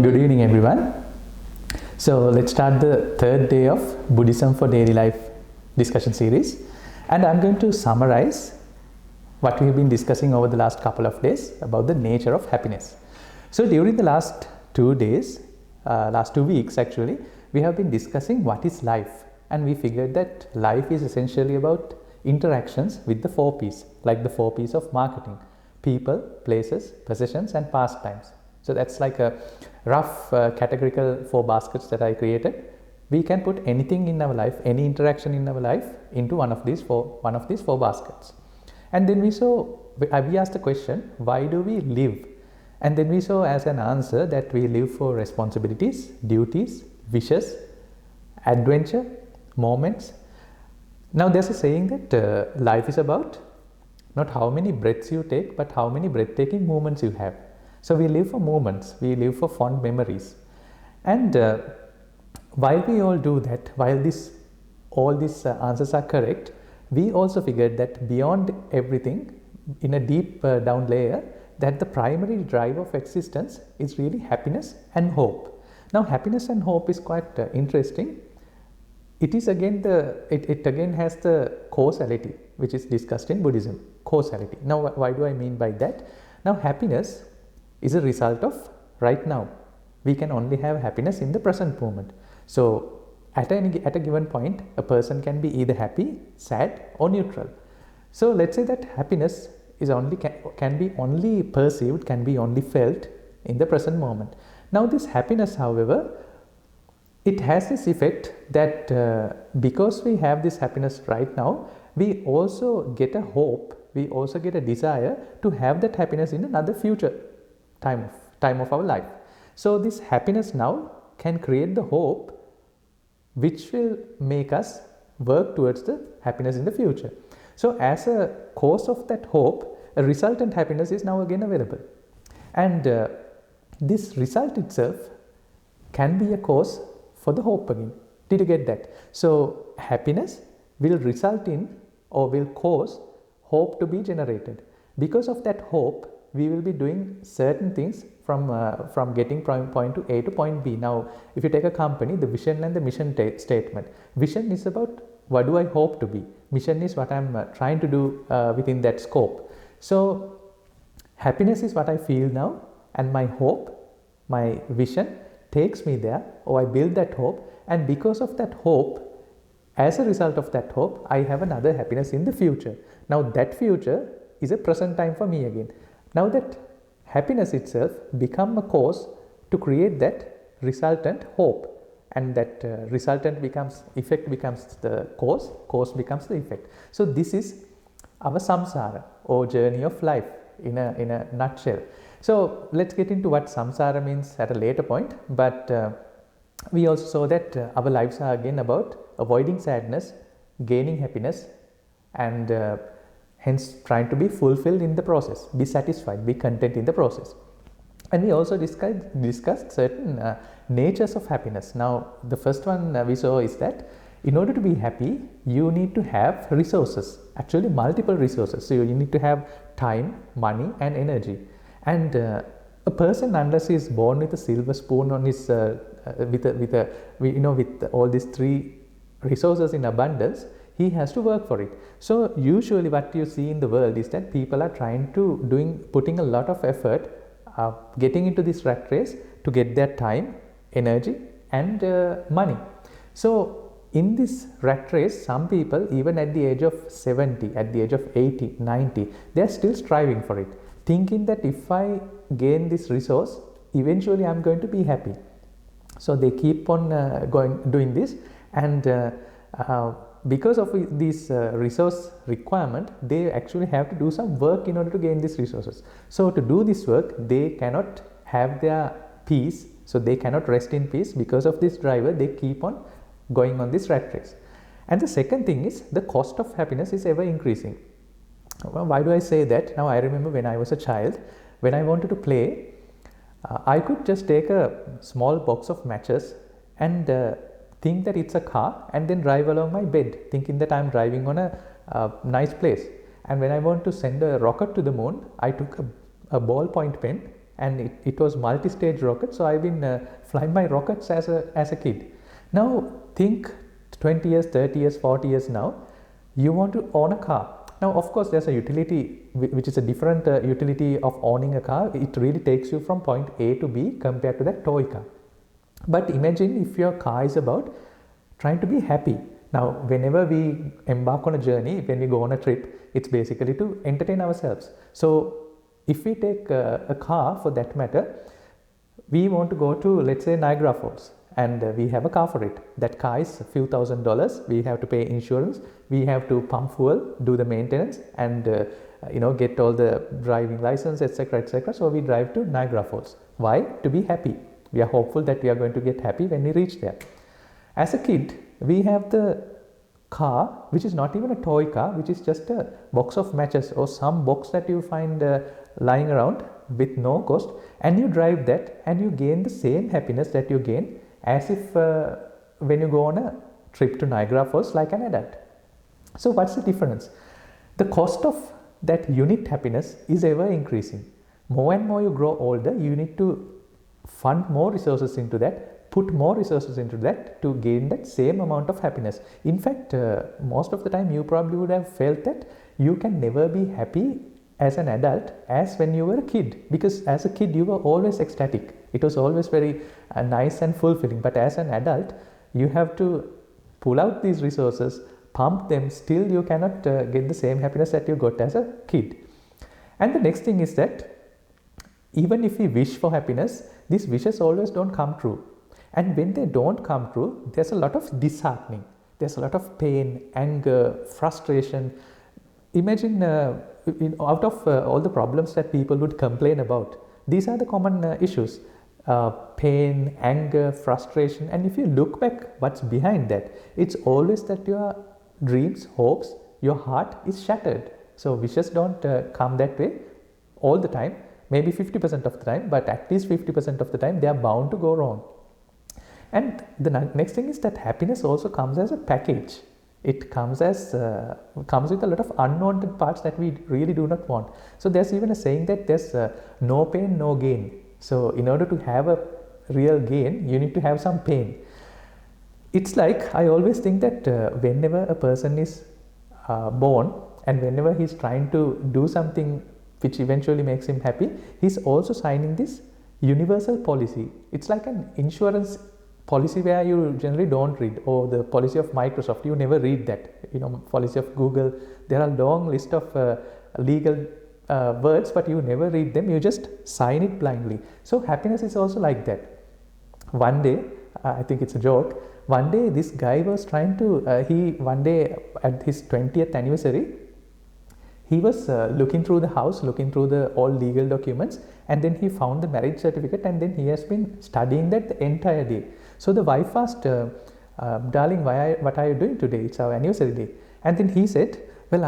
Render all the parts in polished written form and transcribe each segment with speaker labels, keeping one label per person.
Speaker 1: Good evening, everyone. So let's start the third day of Buddhism for Daily Life discussion series, and I'm going to summarize what we have been discussing over the last couple of days about the nature of happiness. So during the last 2 days, last 2 weeks actually, we have been discussing what is life, and we figured that life is essentially about interactions with the 4 P's, like the 4 P's of marketing: people, places, possessions, and pastimes. So that's like a rough categorical 4 baskets that I created. We can put anything in our life, any interaction in our life, into one of these four baskets. And then we asked the question, why do we live? And then we saw as an answer that we live for responsibilities, duties, wishes, adventure, moments. Now there's a saying that life is about not how many breaths you take, but how many breathtaking moments you have. So we live for moments, we live for fond memories. And while we all do that, while all these answers are correct, we also figured that beyond everything, in a deep down layer, that the primary drive of existence is really happiness and hope. Now happiness and hope is quite interesting. It is again it again has the causality, which is discussed in Buddhism. Causality. Now why do I mean by that? Now happiness is a result of right now. We can only have happiness in the present moment. So at a given point, a person can be either happy, sad, or neutral. So let's say that happiness is can be only perceived, can be only felt in the present moment. Now this happiness, however, it has this effect that because we have this happiness right now, we also get a hope, we also get a desire to have that happiness in another future time of our life. So this happiness now can create the hope which will make us work towards the happiness in the future. So as a cause of that hope, a resultant happiness is now again available. And this result itself can be a cause for the hope again. Did you get that? So happiness will result in or will cause hope to be generated. Because of that hope, we will be doing certain things from getting point to A to point B. Now, if you take a company, the vision and the mission statement. Vision is about what do I hope to be. Mission is what I'm trying to do within that scope. So, happiness is what I feel now, and my hope, my vision takes me there, or I build that hope, and because of that hope, as a result of that hope, I have another happiness in the future. Now, that future is a present time for me again. Now that happiness itself become a cause to create that resultant hope, and that resultant effect becomes the cause becomes the effect. So this is our samsara, or journey of life in a nutshell. So let's get into what samsara means at a later point, but we also saw that our lives are again about avoiding sadness, gaining happiness, and hence trying to be fulfilled in the process, be satisfied, be content in the process. And we also discussed certain natures of happiness. Now the first one we saw is that in order to be happy, you need to have resources, actually multiple resources. So you need to have time, money, and energy. And a person, unless he is born with a silver spoon on his with all these 3 resources in abundance, he has to work for it. So usually what you see in the world is that people are trying to putting a lot of effort getting into this rat race to get their time, energy, and money. So in this rat race, some people, even at the age of 70, at the age of 80, 90, they are still striving for it, thinking that if I gain this resource, eventually I'm going to be happy. So they keep on doing this, and because of this resource requirement, they actually have to do some work in order to gain these resources. So to do this work, they cannot have their peace, so they cannot rest in peace. Because of this driver, they keep on going on this rat race. And the second thing is the cost of happiness is ever increasing. Well, why do I say that? Now I remember when I was a child, when I wanted to play, I could just take a small box of matches and think that it's a car, and then drive along my bed thinking that I'm driving on a nice place. And when I want to send a rocket to the moon, I took a ballpoint pen and it was multi-stage rocket. So I've been flying my rockets as a kid. Now think 20 years, 30 years, 40 years now, you want to own a car. Now, of course, there's a utility which is a different utility of owning a car. It really takes you from point A to B compared to that toy car. But imagine if your car is about trying to be happy. Now, whenever we embark on a journey, when we go on a trip, it's basically to entertain ourselves. So, if we take a car for that matter, we want to go to, let's say, Niagara Falls, and we have a car for it. That car is a few $1,000s. We have to pay insurance, we have to pump fuel, do the maintenance, and get all the driving license, etc., etc. So we drive to Niagara Falls. Why? To be happy. We are hopeful that we are going to get happy when we reach there. As a kid, we have the car which is not even a toy car, which is just a box of matches or some box that you find lying around with no cost, and you drive that and you gain the same happiness that you gain as if when you go on a trip to Niagara Falls like an adult. So what's the difference? The cost of that unit happiness is ever increasing. More and more you grow older, you need to fund more resources into that, put more resources into that to gain that same amount of happiness. In fact, most of the time you probably would have felt that you can never be happy as an adult as when you were a kid, because as a kid you were always ecstatic. It was always very nice and fulfilling. But as an adult, you have to pull out these resources, pump them, still you cannot get the same happiness that you got as a kid. And the next thing is that even if we wish for happiness, these wishes always don't come true. And when they don't come true, there's a lot of disheartening. There's a lot of pain, anger, frustration. Imagine out of all the problems that people would complain about, these are the common issues. Pain, anger, frustration. And if you look back what's behind that, it's always that your dreams, hopes, your heart is shattered. So wishes don't come that way all the time, maybe 50% of the time, but at least 50% of the time they are bound to go wrong. And the next thing is that happiness also comes as a package. It comes as comes with a lot of unwanted parts that we really do not want. So there's even a saying that there's no pain, no gain. So in order to have a real gain, you need to have some pain. It's like, I always think that whenever a person is born and whenever he's trying to do something which eventually makes him happy, he's also signing this universal policy. It's like an insurance policy where you generally don't read, or the policy of Microsoft, you never read that. Policy of Google, there are long list of legal words, but you never read them, you just sign it blindly. So happiness is also like that. One day, I think it's a joke, one day this guy was trying to, one day at his 20th anniversary, he was looking through the house, looking through the all legal documents, and then he found the marriage certificate, and then he has been studying that the entire day. So the wife asked, darling, what are you doing today? It's our anniversary day. And then he said, well,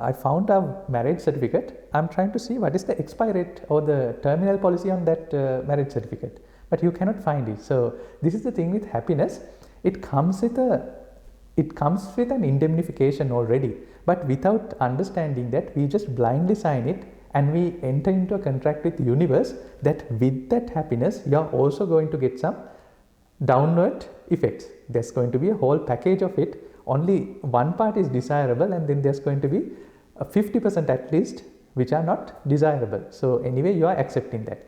Speaker 1: I found our marriage certificate. I'm trying to see what is the expiry rate or the terminal policy on that marriage certificate. But you cannot find it. So this is the thing with happiness. It comes with an indemnification already. But without understanding that, we just blindly sign it and we enter into a contract with the universe that with that happiness, you are also going to get some downward effects. There's going to be a whole package of it. Only one part is desirable, and then there's going to be a 50% at least which are not desirable. So anyway, you are accepting that.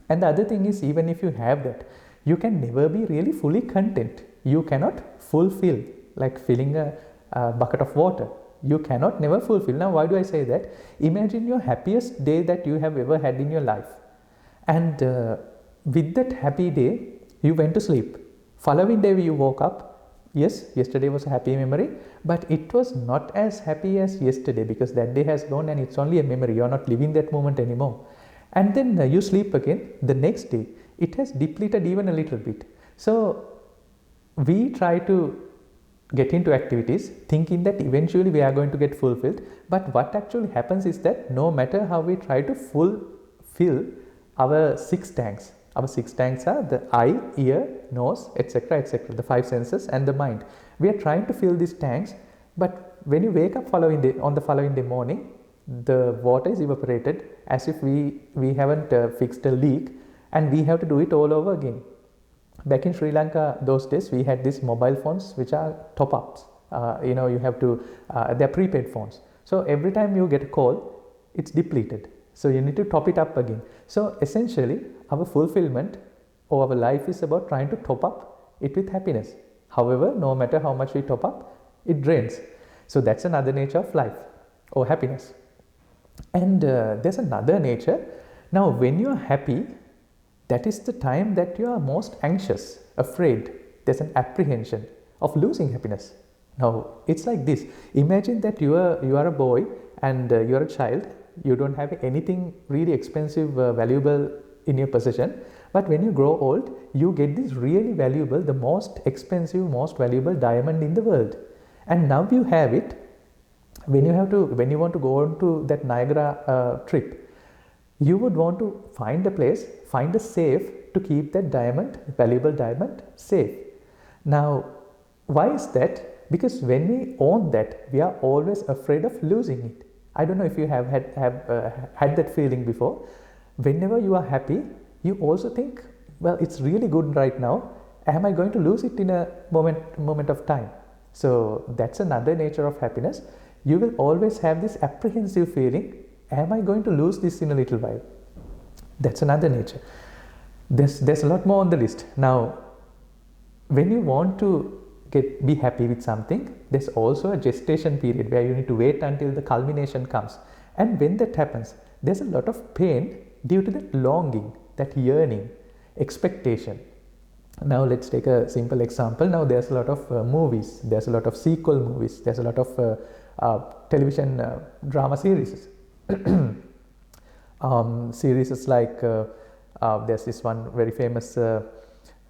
Speaker 1: And the other thing is, even if you have that, you can never be really fully content. You cannot fulfill, like filling a bucket of water. You cannot never fulfill. Now, why do I say that? Imagine your happiest day that you have ever had in your life. And with that happy day, you went to sleep. Following day you woke up. Yes, yesterday was a happy memory, but it was not as happy as yesterday because that day has gone and it's only a memory. You are not living that moment anymore. And then you sleep again. The next day, it has depleted even a little bit. So we try to get into activities thinking that eventually we are going to get fulfilled. But what actually happens is that no matter how we try to fulfill our 6 tanks, our 6 tanks are the eye, ear, nose, etc., etc., the 5 senses and the mind. We are trying to fill these tanks, but when you wake up on the following day morning, the water is evaporated, as if we haven't fixed a leak, and we have to do it all over again. Back in Sri Lanka those days, we had these mobile phones which are top-ups. You have to, they're prepaid phones. So every time you get a call, it's depleted. So you need to top it up again. So essentially, our fulfillment or our life is about trying to top up it with happiness. However, no matter how much we top up, it drains. So that's another nature of life or happiness. And there's another nature. Now, when you are happy, that is the time that you are most anxious, afraid. There's an apprehension of losing happiness. Now, it's like this. Imagine that you are a boy and you are a child. You don't have anything really expensive, valuable in your possession. But when you grow old, you get this really valuable, the most expensive, most valuable diamond in the world. And now you have it. When you want to go on to that Niagara trip, you would want to find a place, find a safe to keep that diamond, valuable diamond, safe. Now, why is that? Because when we own that, we are always afraid of losing it. I don't know if you have had that feeling before. Whenever you are happy, you also think, well, it's really good right now. Am I going to lose it in a moment of time? So that's another nature of happiness. You will always have this apprehensive feeling. Am I going to lose this in a little while? That's another nature. There's a lot more on the list. Now, when you want to be happy with something, there's also a gestation period where you need to wait until the culmination comes. And when that happens, there's a lot of pain due to that longing, that yearning, expectation. Now let's take a simple example. Now there's a lot of movies, there's a lot of sequel movies, there's a lot of television drama series. Series like there's this one very famous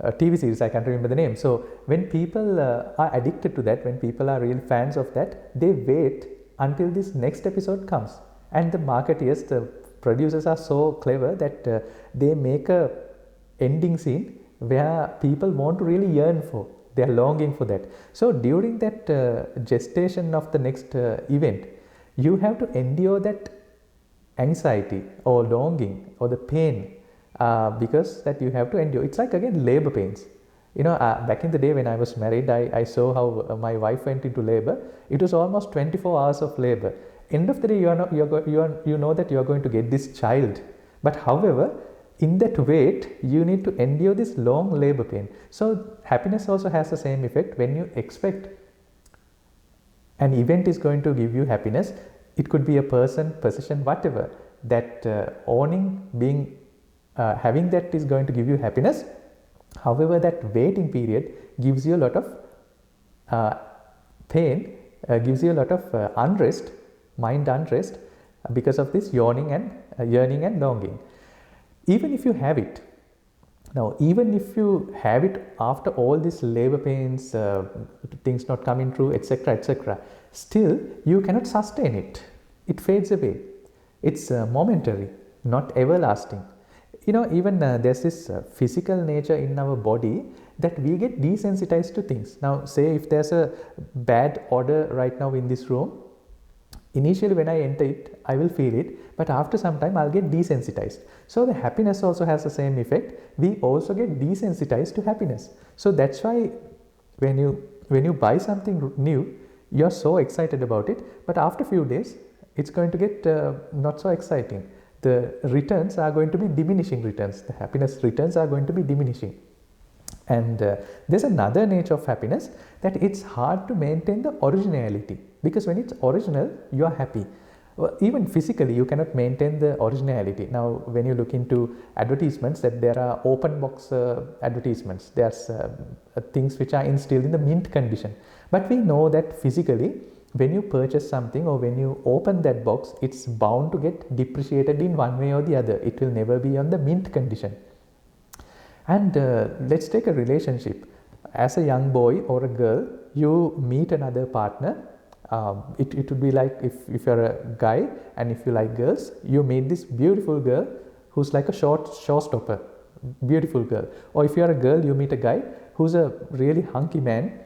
Speaker 1: TV series, I can't remember the name. So when people are addicted to that, when people are real fans of that, they wait until this next episode comes. And the marketeers, the producers are so clever that they make a ending scene where people want to really yearn for. They are longing for that. So during that gestation of the next event, you have to endure that anxiety or longing or the pain because that you have to endure. It's like, again, labor pains. Back in the day when I was married, I saw how my wife went into labor. It was almost 24 hours of labor. End of the day, you know that you are going to get this child. But however, in that wait, you need to endure this long labor pain. So happiness also has the same effect. When you expect an event is going to give you happiness, it could be a person, position, whatever, that owning, having that is going to give you happiness. However, that waiting period gives you a lot of pain, gives you a lot of unrest, mind unrest, because of this yearning and longing. Even if you have it, now even if you have it after all these labor pains, things not coming true, etc., still you cannot sustain it. It fades away. It's momentary, not everlasting. Even there's this physical nature in our body that we get desensitized to things. Now, say if there's a bad odor right now in this room, initially when I enter it, I will feel it, but after some time I'll get desensitized. So the happiness also has the same effect. We also get desensitized to happiness. So that's why when you buy something new, you're so excited about it, but after a few days, it's going to get not so exciting. The returns are going to be diminishing returns. The happiness returns are going to be diminishing. And there's another nature of happiness, that it's hard to maintain the originality, because when it's original, you are happy. Well, even physically, you cannot maintain the originality. Now, when you look into advertisements, that there are open box advertisements, there's things which are still in the mint condition. But we know that physically, when you purchase something or when you open that box, it's bound to get depreciated in one way or the other. It will never be on the mint condition. And let's take a relationship. As a young boy or a girl, you meet another partner. It would be like if you're a guy and if you like girls, you meet this beautiful girl who's like a showstopper, beautiful girl. Or if you're a girl, you meet a guy who's a really hunky man,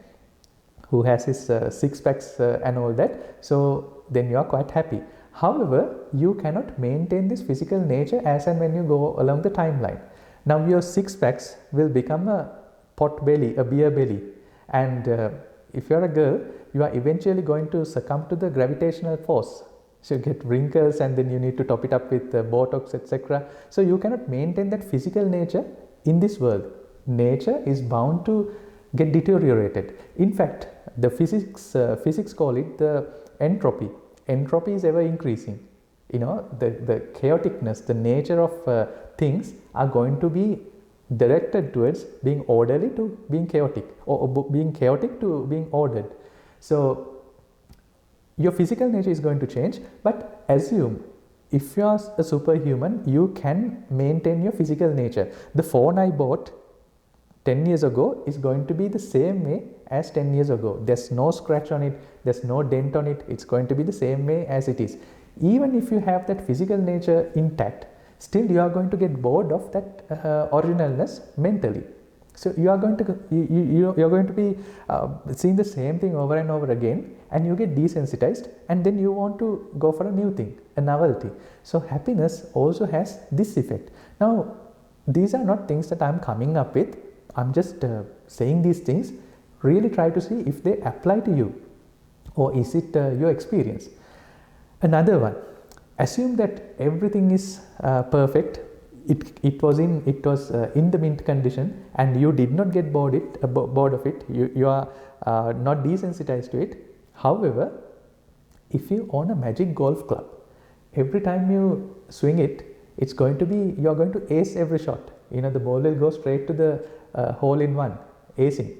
Speaker 1: who has his six packs and all that. So then you are quite happy. However, you cannot maintain this physical nature as and when you go along the timeline. Now your six packs will become a pot belly, a beer belly, and if you're a girl, you are eventually going to succumb to the gravitational force. So you get wrinkles, and then you need to top it up with Botox, etc. So you cannot maintain that physical nature in this world. Nature is bound to get deteriorated. In fact, the physics call it the entropy. Entropy is ever increasing. The chaoticness, the nature of things are going to be directed towards being orderly to being chaotic, or being chaotic to being ordered. So your physical nature is going to change, but assume if you are a superhuman, you can maintain your physical nature. The phone I bought 10 years ago is going to be the same way as 10 years ago. There's no scratch on it, there's no dent on it, it's going to be the same way as it is. Even if you have that physical nature intact, still you are going to get bored of that originalness mentally. So you are going to you're going to be seeing the same thing over and over again, and you get desensitized, and then you want to go for a new thing, a novelty. So happiness also has this effect. Now these are not things that I'm coming up with. I'm just saying these things. Really try to see if they apply to you, or is it your experience. Another one, assume that everything is perfect. It was in the mint condition, and you did not get bored of it. You are not desensitized to it. However, if you own a magic golf club, every time you swing it, it's going to be, you're going to ace every shot. The ball will go straight to the hole in one, acing.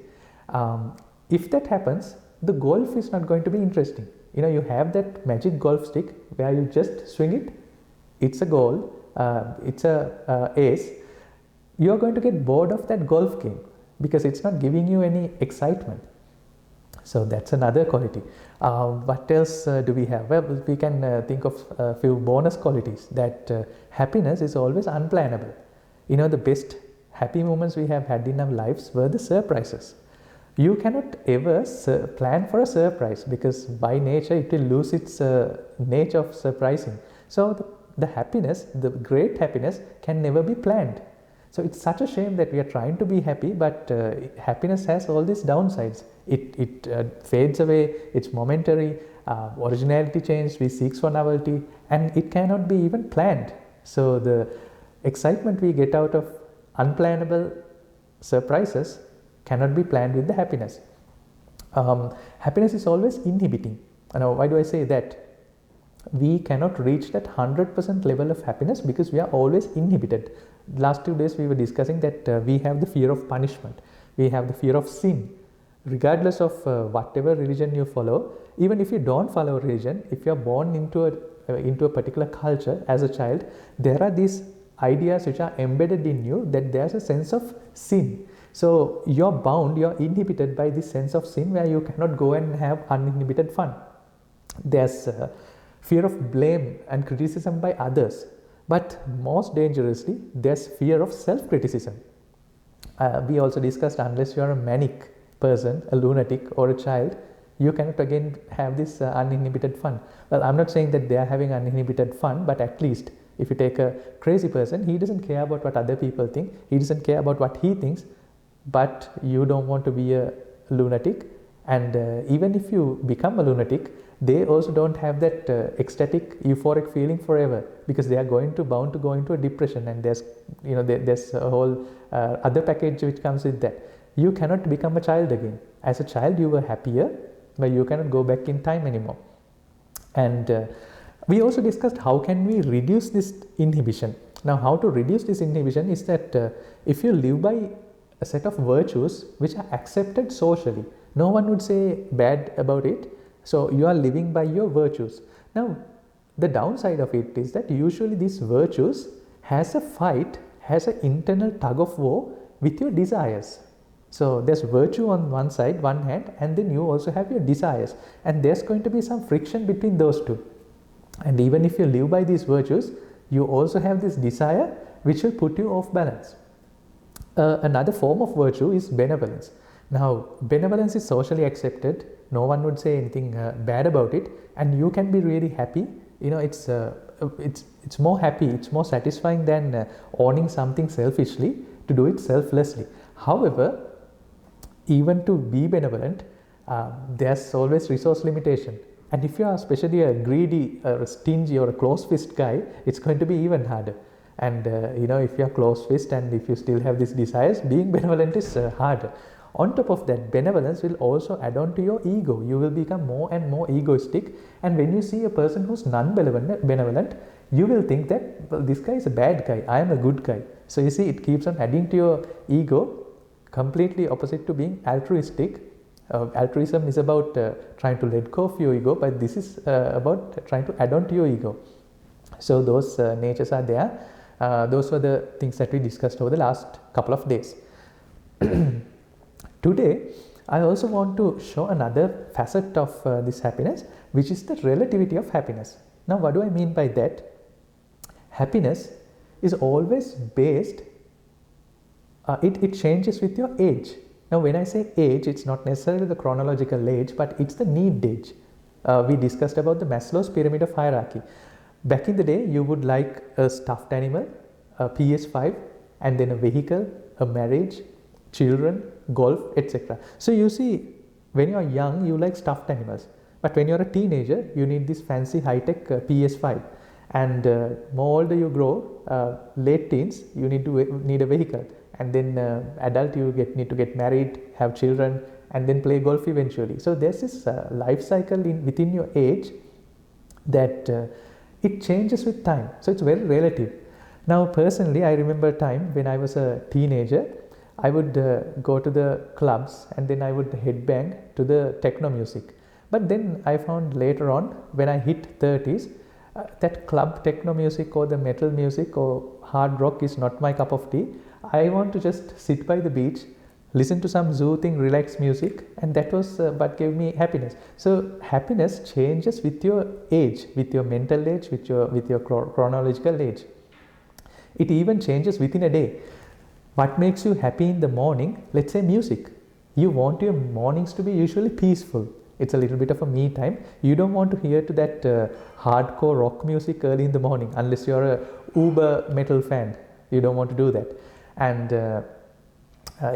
Speaker 1: If that happens, the golf is not going to be interesting. You have that magic golf stick where you just swing it, it's a goal, it's a ace. You're going to get bored of that golf game because it's not giving you any excitement. So that's another quality. What else do we have? Well, we can think of a few bonus qualities. That happiness is always unplannable. The best happy moments we have had in our lives were the surprises. You cannot ever plan for a surprise, because by nature it will lose its nature of surprising. So the happiness, the great happiness, can never be planned. So it's such a shame that we are trying to be happy, but happiness has all these downsides. It fades away, it's momentary, originality changes, we seek for novelty, and it cannot be even planned. So the excitement we get out of unplannable surprises cannot be planned with the happiness. Happiness is always inhibiting. Now, why do I say that? We cannot reach that 100% level of happiness because we are always inhibited. Last 2 days we were discussing that we have the fear of punishment, we have the fear of sin. Regardless of whatever religion you follow, even if you don't follow religion, if you are born into a particular culture as a child, there are these ideas which are embedded in you that there's a sense of sin. So you're bound, you're inhibited by this sense of sin where you cannot go and have uninhibited fun. There's fear of blame and criticism by others, but most dangerously, there's fear of self-criticism. We also discussed, unless you're a manic person, a lunatic or a child, you cannot again have this uninhibited fun. Well, I'm not saying that they are having uninhibited fun, but at least if you take a crazy person, he doesn't care about what other people think, he doesn't care about what he thinks, but you don't want to be a lunatic. And even if you become a lunatic, they also don't have that ecstatic, euphoric feeling forever, because they are bound to go into a depression, and there's a whole other package which comes with that. You cannot become a child again. As a child, you were happier, but you cannot go back in time anymore. And we also discussed how can we reduce this inhibition. Now, how to reduce this inhibition is that if you live by a set of virtues which are accepted socially, no one would say bad about it. So you are living by your virtues. Now, the downside of it is that usually these virtues has an internal tug of war with your desires. So there's virtue on one hand, and then you also have your desires, and there's going to be some friction between those two. And even if you live by these virtues, you also have this desire which will put you off balance. Another form of virtue is benevolence. Now, benevolence is socially accepted. No one would say anything bad about it, and you can be really happy it's more happy, it's more satisfying than owning something selfishly to do it selflessly. However, even to be benevolent, there's always resource limitation. And if you are especially a greedy or a stingy or a close fist guy, it's going to be even harder. And if you are close fist and if you still have these desires, being benevolent is harder. On top of that, benevolence will also add on to your ego. You will become more and more egoistic. And when you see a person who's non-benevolent, you will think that, well, this guy is a bad guy, I am a good guy. So you see, it keeps on adding to your ego, completely opposite to being altruistic. Altruism is about trying to let go of your ego, but this is about trying to add on to your ego. So those natures are there. Those were the things that we discussed over the last couple of days. Today, I also want to show another facet of this happiness, which is the relativity of happiness. Now, what do I mean by that? Happiness is always based, it changes with your age. Now, when I say age, it's not necessarily the chronological age, but it's the need age. We discussed about the Maslow's pyramid of hierarchy. Back in the day, you would like a stuffed animal, a PS5, and then a vehicle, a marriage, children, golf, etc. So you see, when you are young, you like stuffed animals. But when you are a teenager, you need this fancy high-tech PS5. And more older you grow, late teens, you need a vehicle. And then adult, you need to get married, have children, and then play golf eventually. So there's this life cycle within your age that it changes with time. So it's very relative. Now, personally, I remember a time when I was a teenager, I would go to the clubs and then I would headbang to the techno music. But then I found later on, when I hit 30s, that club techno music or the metal music or hard rock is not my cup of tea. I want to just sit by the beach, listen to some soothing, relaxed music, and that was what gave me happiness. So happiness changes with your age, with your mental age, with your chronological age. It even changes within a day. What makes you happy in the morning? Let's say music. You want your mornings to be usually peaceful. It's a little bit of a me time. You don't want to hear to that hardcore rock music early in the morning unless you're a uber metal fan. You don't want to do that. And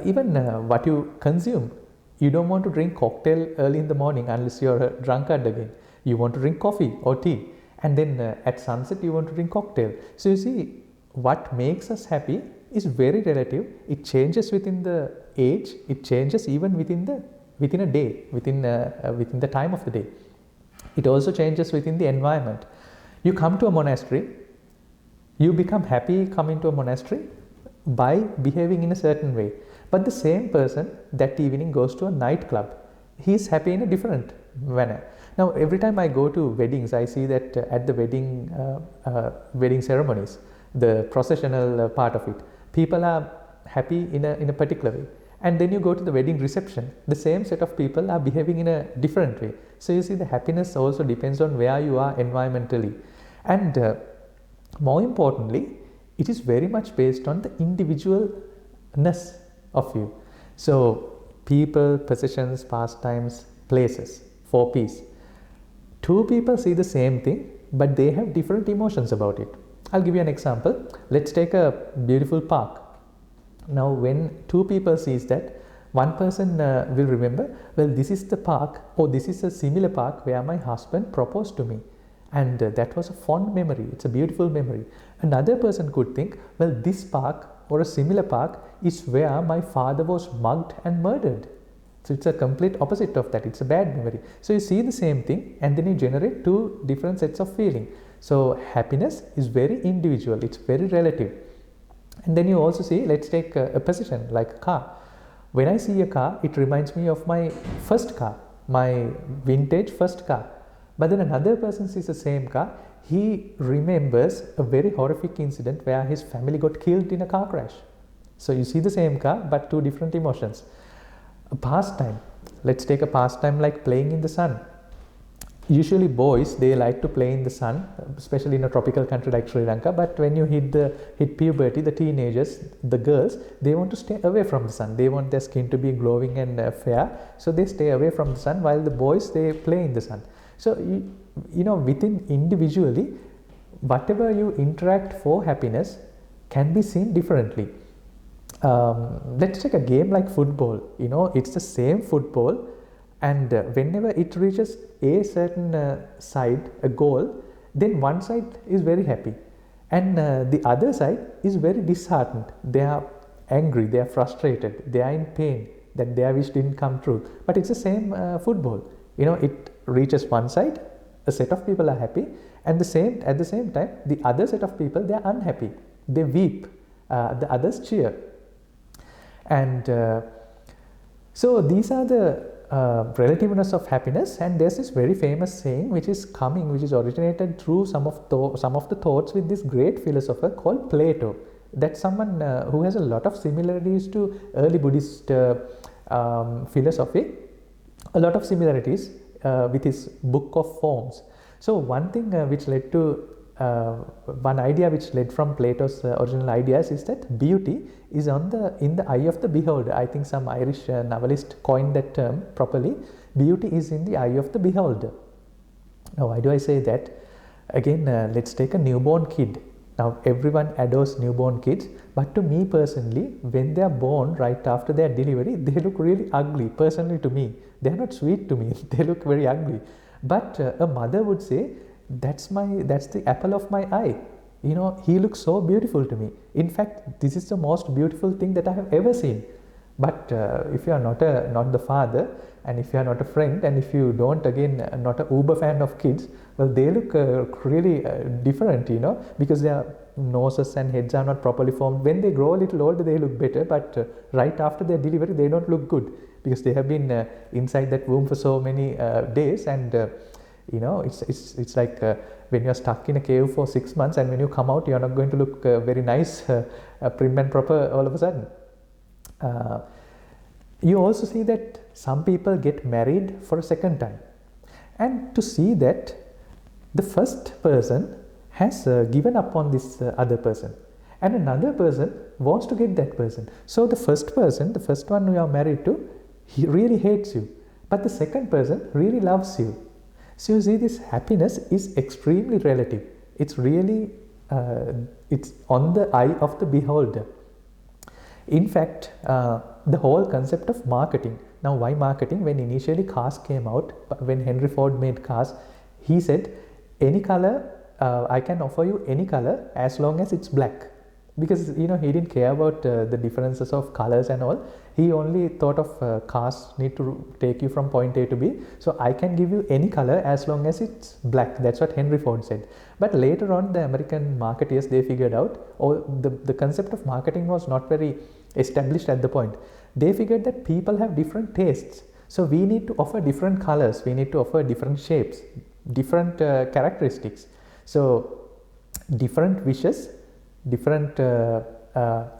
Speaker 1: even what you consume, you don't want to drink cocktail early in the morning unless you're a drunkard again. You want to drink coffee or tea. And then at sunset, you want to drink cocktail. So you see, what makes us happy is very relative. It changes within the age. It changes even within a day, within the time of the day. It also changes within the environment. You come to a monastery, you become happy coming to a monastery by behaving in a certain way. But the same person that evening goes to a nightclub. He is happy in a different manner. Now, every time I go to weddings, I see that at the wedding ceremonies, the processional part of it, people are happy in a particular way. And then you go to the wedding reception, the same set of people are behaving in a different way. So you see, the happiness also depends on where you are environmentally. And more importantly, it is very much based on the individualness of you. So people, possessions, pastimes, places, 4 P's. 2 people see the same thing, but they have different emotions about it. I'll give you an example. Let's take a beautiful park. Now, when 2 people sees that, one person will remember, well, this is the park, or this is a similar park where my husband proposed to me. And that was a fond memory. It's a beautiful memory. Another person could think, well, this park or a similar park is where my father was mugged and murdered. So it's a complete opposite of that. It's a bad memory. So you see the same thing and then you generate 2 different sets of feeling. So happiness is very individual. It's very relative. And then you also see, let's take a possession like a car. When I see a car, it reminds me of my first car, my vintage first car. But then another person sees the same car, he remembers a very horrific incident where his family got killed in a car crash. So you see the same car, but 2 different emotions. A pastime, let's take a pastime like playing in the sun. usually boys, they like to play in the sun, especially in a tropical country like Sri Lanka. But when you hit puberty, the teenagers, the girls, they want to stay away from the sun. They want their skin to be glowing and fair, so they stay away from the sun, while the boys, they play in the sun. So within individually, whatever you interact for happiness can be seen differently. Let's take a game like football. It's the same football, and whenever it reaches a certain side, a goal, then one side is very happy, and the other side is very disheartened. They are angry, they are frustrated, they are in pain that their wish didn't come true. But it's the same football. It reaches one side, a set of people are happy, and at the same time, the other set of people, they are unhappy. They weep, the others cheer. And so these are the relativeness of happiness. And there's this very famous saying which is originated through some of the thoughts with this great philosopher called Plato. That's someone who has a lot of similarities to early Buddhist philosophy, a lot of similarities with his Book of Forms. So one thing one idea which led from Plato's original ideas is that beauty is in the eye of the beholder. I think some Irish novelist coined that term properly. Beauty is in the eye of the beholder. Now, why do I say that? Again, let's take a newborn kid. Now, everyone adores newborn kids, but to me personally, when they are born right after their delivery, they look really ugly. Personally, to me, they are not sweet to me. They look very ugly. But a mother would say, that's the apple of my eye. He looks so beautiful to me. In fact, this is the most beautiful thing that I have ever seen. But if you are not the father, and if you are not a friend, and if you not a uber fan of kids, well, they look really different, because their noses and heads are not properly formed. When they grow a little older, they look better, but right after their delivery, they don't look good, because they have been inside that womb for so many days. And it's like when you're stuck in a cave for 6 months, and when you come out, you're not going to look very nice, prim and proper all of a sudden. You also see that some people get married for a second time, and to see that the first person has given up on this other person, and another person wants to get that person. So the first one you are married to, he really hates you, but the second person really loves you. So you see, this happiness is extremely relative. It's really it's on the eye of the beholder. In fact, the whole concept of marketing. Now, why marketing? When initially cars came out, when Henry Ford made cars, he said, any color, I can offer you any color as long as it's black. Because he didn't care about the differences of colors and all. He only thought of cars need to take you from point A to B. So I can give you any color as long as it's black. That's what Henry Ford said. But later on, the American marketeers, they figured out, the concept of marketing was not very established at the point. They figured that people have different tastes. So we need to offer different colors. We need to offer different shapes, different characteristics. So different wishes, different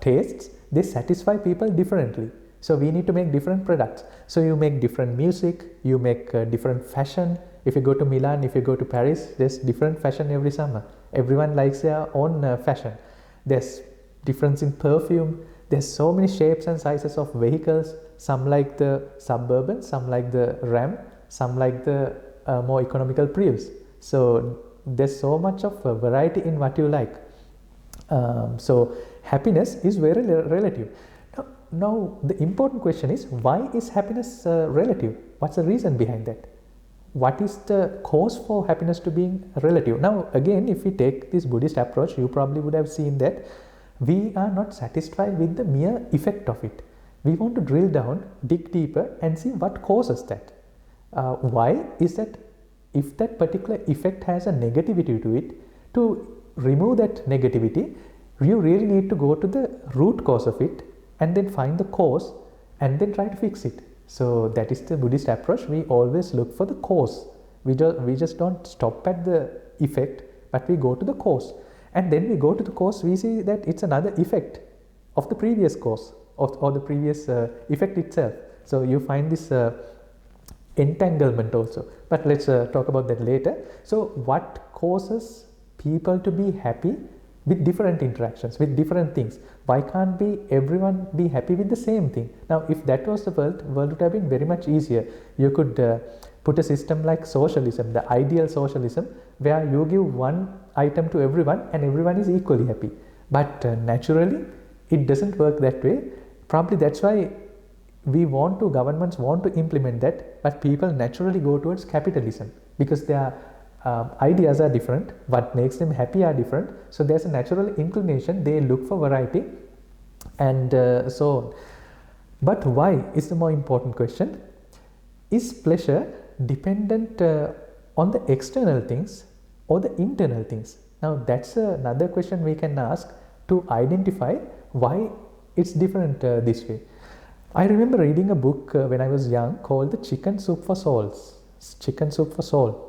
Speaker 1: tastes, they satisfy people differently. So we need to make different products. So you make different music, you make different fashion. If you go to Milan, if you go to Paris, there's different fashion every summer. Everyone likes their own fashion. There's difference in perfume. There's so many shapes and sizes of vehicles. Some like the Suburban, some like the Ram, some like the more economical Prius. So there's so much of variety in what you like. So happiness is very relative. Now the important question is, why is happiness relative? What's the reason behind that? What is the cause for happiness to being relative? Now again, if we take this Buddhist approach, you probably would have seen that we are not satisfied with the mere effect of it. We want to drill down, dig deeper, and see what causes that. Why is that? If that particular effect has a negativity to it, to remove that negativity, you really need to go to the root cause of it and then find the cause and then try to fix it. So that is the Buddhist approach. We always look for the cause. We just don't stop at the effect, but we go to the cause. And then we go to the cause, we see that it's another effect of the previous cause or the previous effect itself. So you find this entanglement also, but let's talk about that later. So what causes people to be happy with different interactions, with different things? Why can't everyone be happy with the same thing? Now if that was the world would have been very much easier. You could put a system like socialism, the ideal socialism, where you give one item to everyone and everyone is equally happy. But naturally it doesn't work that way. Probably that's why governments want to implement that, but people naturally go towards capitalism because their ideas are different, what makes them happy are different, so there's a natural inclination, they look for variety and so on. But why is the more important question. Is pleasure dependent on the external things or the internal things? Now that's another question we can ask to identify why it's different this way. I remember reading a book when I was young called The Chicken Soup for Souls. Chicken Soup for Soul.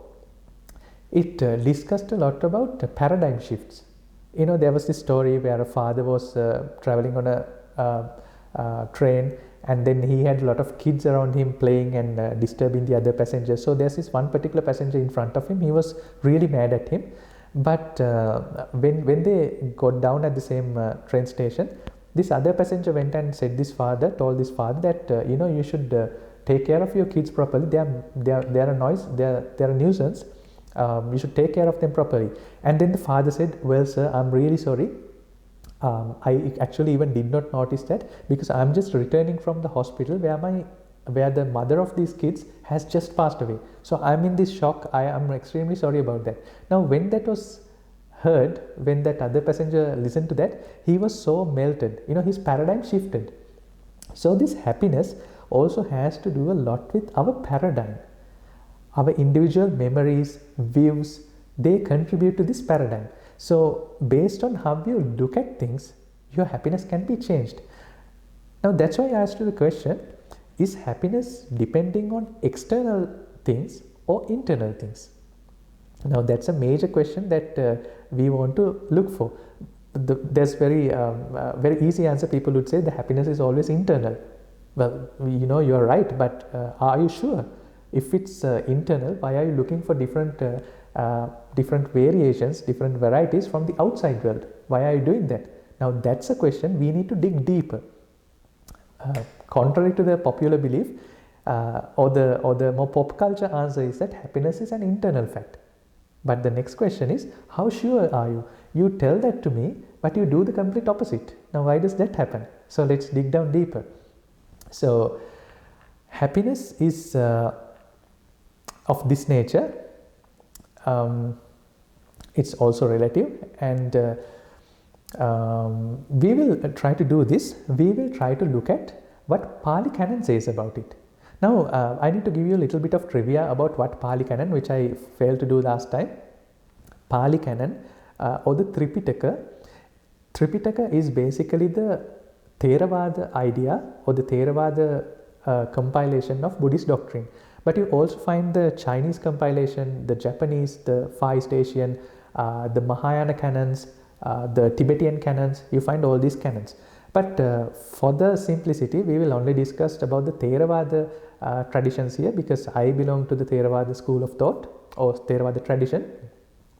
Speaker 1: It discussed a lot about paradigm shifts. You know, there was this story where a father was traveling on a train, and then he had a lot of kids around him playing and disturbing the other passengers. So there's this one particular passenger in front of him. He was really mad at him. But when they got down at the same train station, this other passenger went and told this father that you should take care of your kids properly. They are a noise. They are a nuisance. You should take care of them properly. And then the father said, well sir, I'm really sorry. I actually even did not notice that because I'm just returning from the hospital where the mother of these kids has just passed away. So I'm in this shock. I am extremely sorry about that. Now when that was heard, when that other passenger listened to that, he was so melted. His paradigm shifted. So this happiness also has to do a lot with our paradigm. Our individual memories, views, they contribute to this paradigm. So based on how you look at things, your happiness can be changed. Now that's why I asked you the question, is happiness depending on external things or internal things? Now that's a major question that we want to look for. There's very easy answer. People would say the happiness is always internal. Well, you're right, but are you sure? If it's internal, why are you looking for different variations, different varieties from the outside world? Why are you doing that? Now that's a question we need to dig deeper. Contrary to the popular belief, or the more pop culture answer is that happiness is an internal fact. But the next question is, how sure are you? You tell that to me, but you do the complete opposite. Now why does that happen? So let's dig down deeper. So happiness is of this nature. It's also relative, and we will try to do this. We will try to look at what Pali Canon says about it. Now I need to give you a little bit of trivia about what Pali Canon, which I failed to do last time. Pali Canon or the Tripitaka. Tripitaka is basically the Theravada idea or the Theravada compilation of Buddhist doctrine. But you also find the Chinese compilation, the Japanese, the Far East Asian, the Mahayana canons, the Tibetan canons. You find all these canons. But for the simplicity, we will only discuss about the Theravada traditions here, because I belong to the Theravada school of thought or Theravada tradition.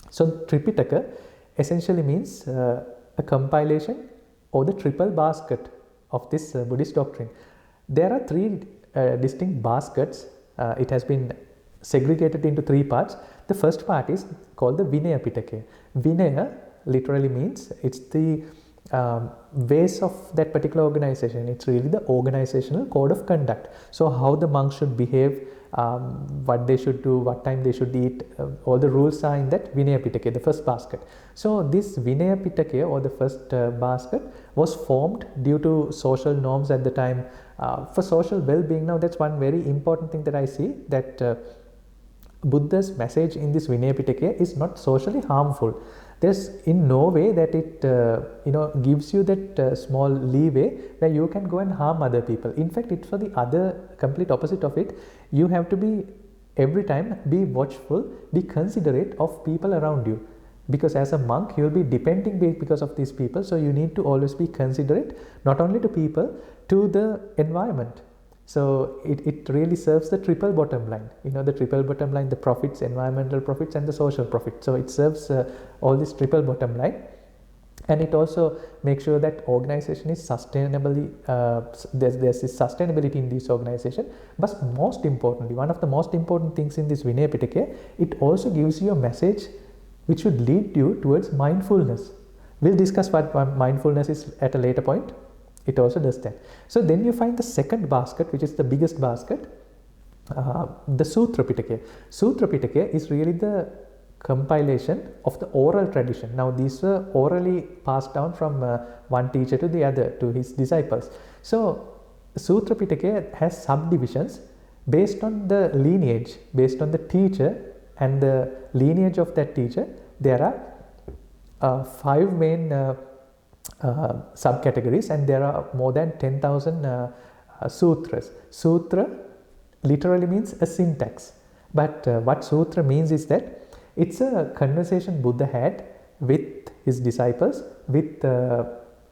Speaker 1: So Tripitaka essentially means a compilation or the triple basket of this Buddhist doctrine. There are three distinct baskets. It has been segregated into three parts. The first part is called the Vinaya Pitaka. Vinaya literally means it's the ways of that particular organization. It's really the organizational code of conduct. So how the monks should behave, what they should do, what time they should eat, all the rules are in that Vinaya Pitaka, the first basket. So this Vinaya Pitaka or the first basket was formed due to social norms at the time for social well-being. Now that's one very important thing that I see, that Buddha's message in this Vinaya Pitaka is not socially harmful. There's in no way that it gives you that small leeway where you can go and harm other people. In fact, it's for the other complete opposite of it. You have to be every time be watchful, be considerate of people around you, because as a monk you will be depending because of these people. So you need to always be considerate not only to people, to the environment. So it really serves the triple bottom line. The triple bottom line, the profits, environmental profits and the social profit. So it serves all this triple bottom line. And it also makes sure that organization is sustainably, there's this sustainability in this organization. But most importantly, one of the most important things in this Vinaya Pitaka, it also gives you a message which should lead you towards mindfulness. We'll discuss what mindfulness is at a later point. It also does that. So then you find the second basket, which is the biggest basket, the Sutra Pitaka. Sutra Pitaka is really the compilation of the oral tradition. Now these were orally passed down from one teacher to the other, to his disciples. So Sutra Pitaka has subdivisions based on the lineage, based on the teacher and the lineage of that teacher. There are 5 main subcategories, and there are more than 10,000 sutras. Sutra literally means a syntax, but what sutra means is that it's a conversation Buddha had with his disciples, with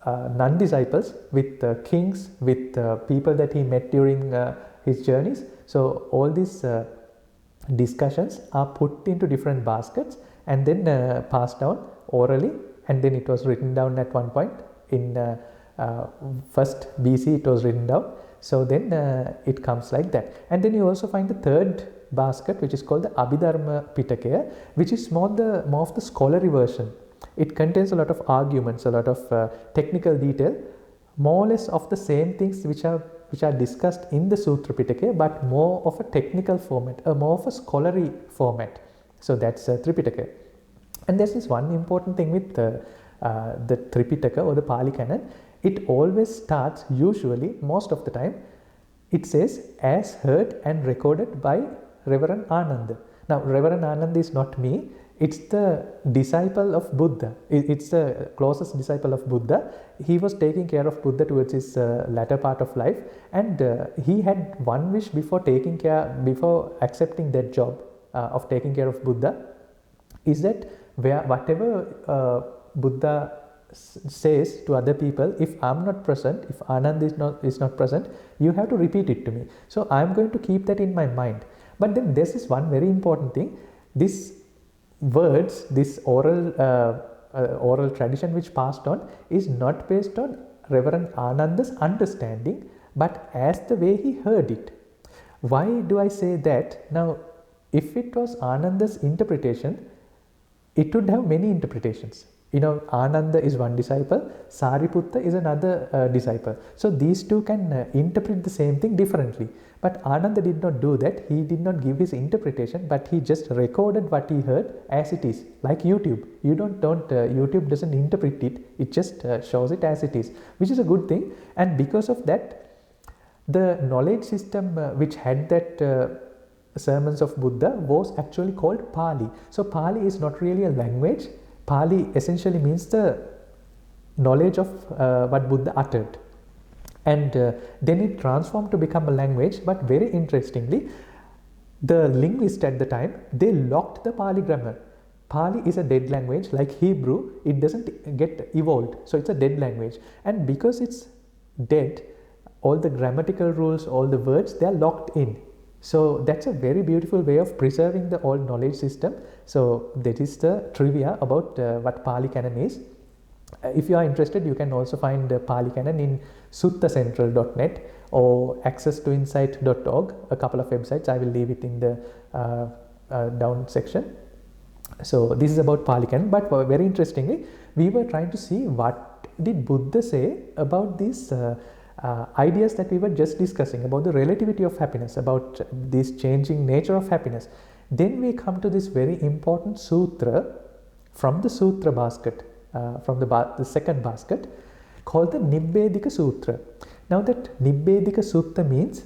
Speaker 1: non-disciples, with kings, with people that he met during his journeys. So all these discussions are put into different baskets and then passed down orally, and then it was written down at one point in first BC. It was written down. So then it comes like that. And then you also find the third basket, which is called the Abhidharma Pitaka, which is more of the scholarly version. It contains a lot of arguments, a lot of technical detail, more or less of the same things which are discussed in the Sutra Pitaka, but more of a technical format, more of a scholarly format. So that's Tripitaka. And there's this one important thing with the Tripitaka or the Pali Canon. It always starts, usually, most of the time, it says, as heard and recorded by Reverend Ananda. Now, Reverend Ananda is not me. It's the disciple of Buddha. It's the closest disciple of Buddha. He was taking care of Buddha towards his latter part of life, and he had one wish before accepting that job of taking care of Buddha, is that whatever Buddha says to other people, if I'm not present, if Ananda is not present, you have to repeat it to me. So I'm going to keep that in my mind. But then this is one very important thing. These words, this oral tradition which passed on is not based on Reverend Ananda's understanding, but as the way he heard it. Why do I say that? Now, if it was Ananda's interpretation, it would have many interpretations. Ananda is one disciple, Sariputta is another disciple. So these two can interpret the same thing differently. But Ananda did not do that. He did not give his interpretation, but he just recorded what he heard as it is, like YouTube. YouTube doesn't interpret it, it just shows it as it is, which is a good thing. And because of that, the knowledge system which had that sermons of Buddha was actually called Pali. So Pali is not really a language. Pali essentially means the knowledge of what Buddha uttered. And then it transformed to become a language, but very interestingly, the linguists at the time, they locked the Pali grammar. Pali is a dead language, like Hebrew, it doesn't get evolved, so it's a dead language. And because it's dead, all the grammatical rules, all the words, they are locked in. So that's a very beautiful way of preserving the old knowledge system. So that is the trivia about what Pali Canon is. If you are interested, you can also find Pali Canon in suttacentral.net or accesstoinsight.org, a couple of websites. I will leave it in the down section. So this is about Pali Canon, but very interestingly, we were trying to see what did Buddha say about these ideas that we were just discussing, about the relativity of happiness, about this changing nature of happiness. Then we come to this very important sutra from the sutra basket, from the second basket, called the Nibbedika Sutra. Now that Nibbedika Sutra means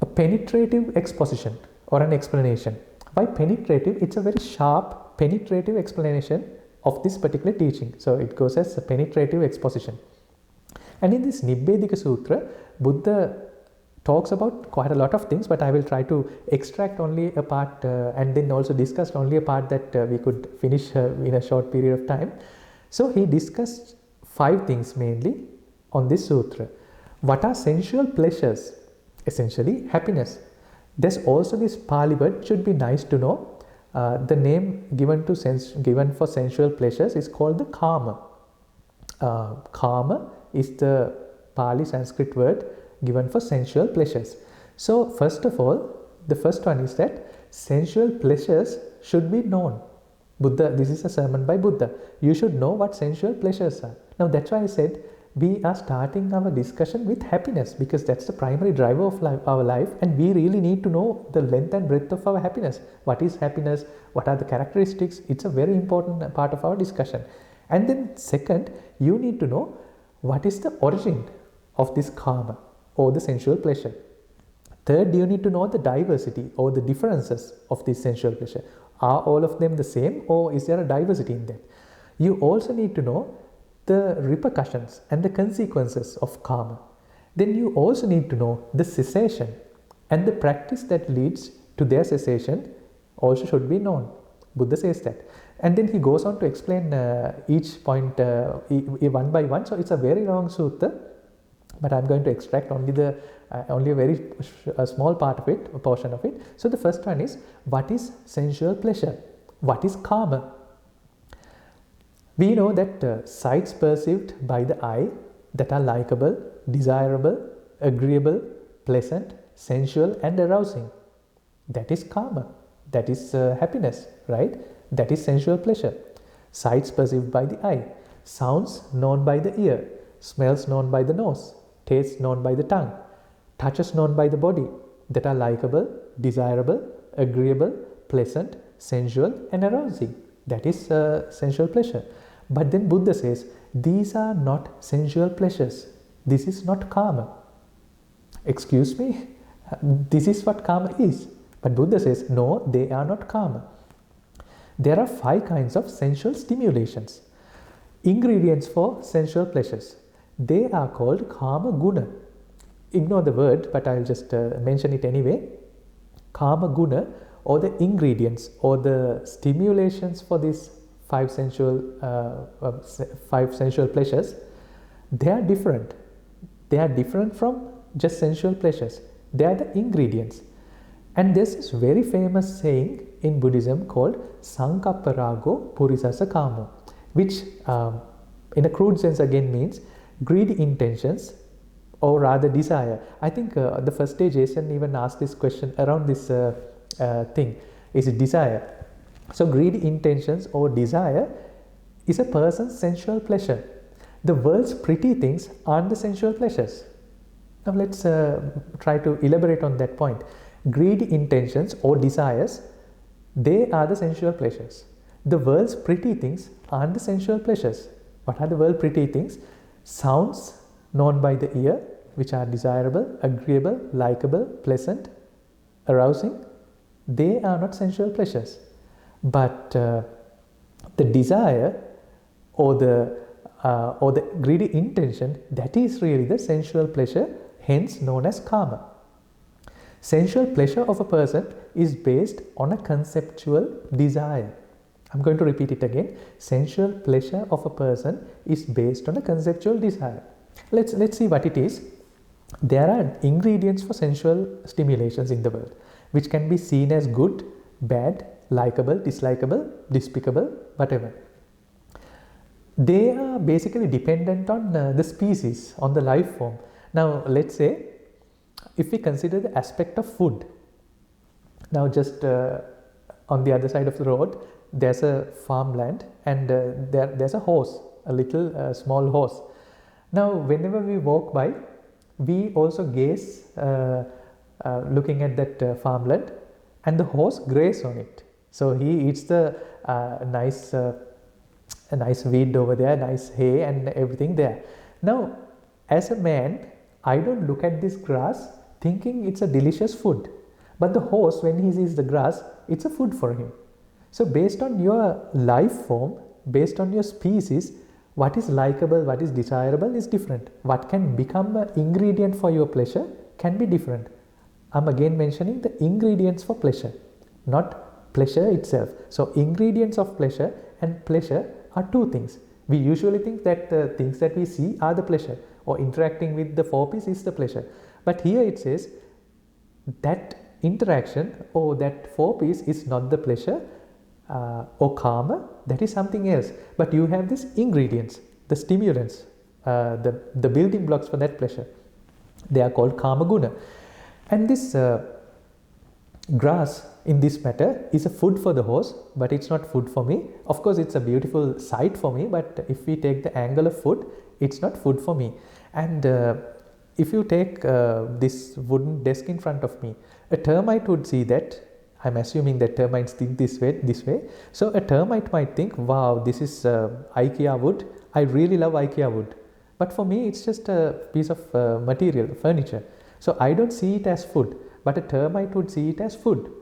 Speaker 1: a penetrative exposition or an explanation. Why penetrative? It's a very sharp, penetrative explanation of this particular teaching. So it goes as a penetrative exposition. And in this Nibbedika Sutra, Buddha talks about quite a lot of things, but I will try to extract only a part and then also discuss only a part that we could finish in a short period of time. So he discussed 5 things mainly on this sutra. What are sensual pleasures? essentially happiness. There's also this Pali word, should be nice to know. The name given for sensual pleasures is called the kama. Kama is the Pali Sanskrit word given for sensual pleasures. So first of all, the first one is that sensual pleasures should be known. Buddha, this is a sermon by Buddha. You should know what sensual pleasures are. Now that's why I said we are starting our discussion with happiness, because that's the primary driver of our life, and we really need to know the length and breadth of our happiness. What is happiness? What are the characteristics? It's a very important part of our discussion. And then second, you need to know what is the origin of this karma or the sensual pleasure. Third, you need to know the diversity or the differences of this sensual pleasure. Are all of them the same, or is there a diversity in that? You also need to know the repercussions and the consequences of karma. Then you also need to know the cessation, and the practice that leads to their cessation also should be known. Buddha says that. And then he goes on to explain each point one by one. So it's a very long sutta, but I'm going to extract only a very small part of it, a portion of it. So the first one is, what is sensual pleasure? What is karma? We know that sights perceived by the eye that are likable, desirable, agreeable, pleasant, sensual and arousing, that is karma, that is happiness, right? That is sensual pleasure. Sights perceived by the eye, sounds known by the ear, smells known by the nose, tastes known by the tongue, touches known by the body, that are likable, desirable, agreeable, pleasant, sensual and arousing, that is sensual pleasure. But then Buddha says, these are not sensual pleasures. This is not karma. Excuse me? This is what karma is. But Buddha says, no, they are not karma. There are 5 kinds of sensual stimulations, ingredients for sensual pleasures. They are called karma guna. Ignore the word, but I'll just mention it anyway. Karma guna, or the ingredients or the stimulations for these 5 sensual pleasures, they are different. They are different from just sensual pleasures. They are the ingredients. And there's this very famous saying in Buddhism called Sankapparago Purisasa Kamo, which in a crude sense again means greedy intentions, or rather desire. I think the first day Jason even asked this question around this thing. Is it desire? So greedy intentions or desire is a person's sensual pleasure. The world's pretty things aren't the sensual pleasures. Now let's try to elaborate on that point. Greedy intentions or desires, they are the sensual pleasures. The world's pretty things aren't the sensual pleasures. What are the world's pretty things? Sounds known by the ear, which are desirable, agreeable, likable, pleasant, arousing, they are not sensual pleasures. But the desire or the greedy intention, that is really the sensual pleasure, hence known as karma. Sensual pleasure of a person is based on a conceptual desire. I'm going to repeat it again. Sensual pleasure of a person is based on a conceptual desire. Let's see what it is. There are ingredients for sensual stimulations in the world, which can be seen as good, bad, likable, dislikable, despicable, whatever. They are basically dependent on the species, on the life form. Now let's say, if we consider the aspect of food, now just on the other side of the road, there's a farmland, and there's a horse, a little small horse. Now whenever we walk by, we also gaze looking at that farmland, and the horse grazes on it. So he eats the nice weed over there, nice hay and everything there. Now as a man, I don't look at this grass thinking it's a delicious food, but the horse, when he sees the grass, it's a food for him. So based on your life form, based on your species, what is likable, what is desirable is different. What can become an ingredient for your pleasure can be different. I'm again mentioning the ingredients for pleasure, not pleasure itself. So ingredients of pleasure and pleasure are 2 things. We usually think that the things that we see are the pleasure, or interacting with the 4 P's is the pleasure. But here it says that interaction or that four-piece is not the pleasure or karma, that is something else. But you have these ingredients, the stimulants, the building blocks for that pleasure. They are called karma guna. And this grass in this matter is a food for the horse, but it's not food for me. Of course, it's a beautiful sight for me, but if we take the angle of food, it's not food for me. And if you take this wooden desk in front of me, a termite would see that. I'm assuming that termites think this way. So a termite might think, wow, this is IKEA wood. I really love IKEA wood. But for me, it's just a piece of material, furniture. So I don't see it as food, but a termite would see it as food.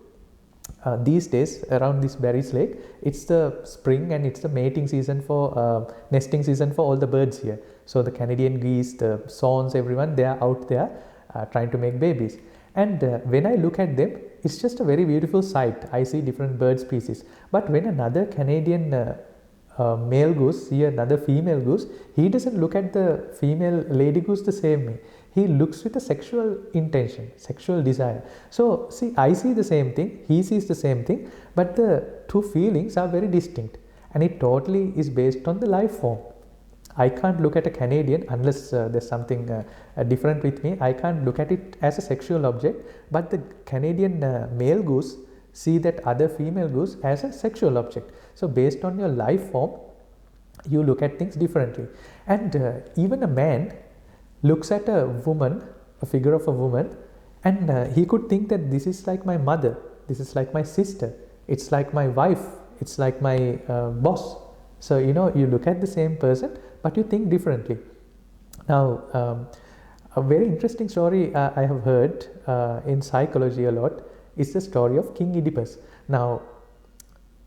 Speaker 1: These days, around this Barry's Lake, it's the spring and it's the mating season for nesting season for all the birds here. So the Canadian geese, the swans, everyone, they are out there trying to make babies. And when I look at them, it's just a very beautiful sight. I see different bird species. But when another Canadian male goose see another female goose, he doesn't look at the female lady goose the same way. He looks with a sexual intention, sexual desire. So see, I see the same thing, he sees the same thing, but the two feelings are very distinct, and it totally is based on the life form. I can't look at a Canadian unless there's something different with me. I can't look at it as a sexual object, but the Canadian male goose see that other female goose as a sexual object. So based on your life form, you look at things differently. And even a man looks at a woman, a figure of a woman, and he could think that this is like my mother, this is like my sister, it's like my wife, it's like my boss. So you look at the same person, but you think differently. Now, a very interesting story I have heard in psychology a lot is the story of King Oedipus. Now,